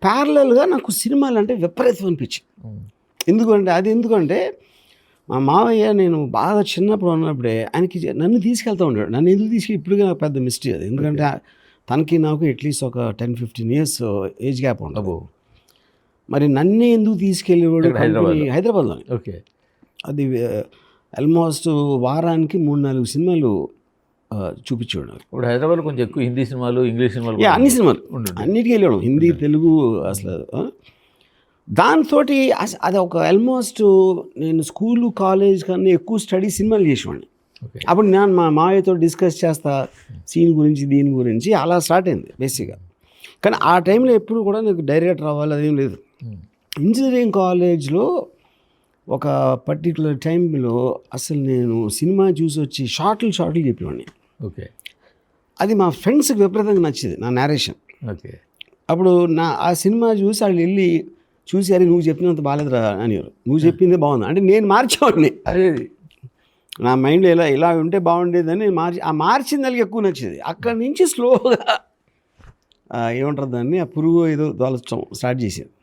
ప్యారలల్గా నాకు సినిమాలు అంటే విపరీతం అనిపించింది. ఎందుకంటే మా మావయ్య నేను బాగా చిన్నప్పుడు ఉన్నప్పుడే ఆయనకి నన్ను తీసుకెళ్తూ ఉండేవాడు. నన్ను ఎందుకు ఇప్పుడు నాకు పెద్ద మిస్టరీ అది. ఎందుకంటే తనకి నాకు అట్లీస్ట్ ఒక 10-15 years ఏజ్ గ్యాప్ ఉండదు. మరి నన్నే ఎందుకు తీసుకెళ్ళేవాడు హైదరాబాద్లోని. ఓకే. అది ఆల్మోస్ట్ వారానికి 3-4 సినిమాలు చూపించేవాడు. ఇప్పుడు హైదరాబాద్లో కొంచెం ఎక్కువ హిందీ సినిమాలు, ఇంగ్లీష్ సినిమాలు, అన్ని సినిమాలు అన్నిటికీ వెళ్ళాడు. హిందీ, తెలుగు అసలు. దాంతో అది ఒక ఆల్మోస్ట్ నేను స్కూలు, కాలేజ్ కన్నా ఎక్కువ స్టడీ సినిమాలు చేసేవాడిని. అప్పుడు నేను మా మావయ్యతో డిస్కస్ చేస్తా సీన్ గురించి, దీని గురించి అలా స్టార్ట్ అయింది బేసిక్గా. కానీ ఆ టైంలో ఎప్పుడు కూడా నాకు డైరెక్టర్ అవ్వాలి అదేం లేదు. ఇంజనీరింగ్ కాలేజ్లో ఒక పర్టికులర్ టైంలో అసలు నేను సినిమా చూసి వచ్చి షార్ట్లు చెప్పేవాడిని. ఓకే. అది మా ఫ్రెండ్స్కి విపరీతంగా నచ్చేది నా నేరేషన్. ఓకే. అప్పుడు ఆ సినిమా చూసి వాళ్ళు వెళ్ళి చూసి అరే నువ్వు చెప్పినంత బాగాలేదురా అనేవారు. నువ్వు చెప్పిందే బాగుంది అంటే నేను మార్చేవాడిని. అదే నా మైండ్లో ఇలా ఉంటే బాగుండేదని మార్చిన దానికి ఎక్కువ నచ్చేది. అక్కడి నుంచి స్లోగా ఏమంటారు దాన్ని, ఆ పురుగు ఏదో దొలచడం స్టార్ట్ చేసేది.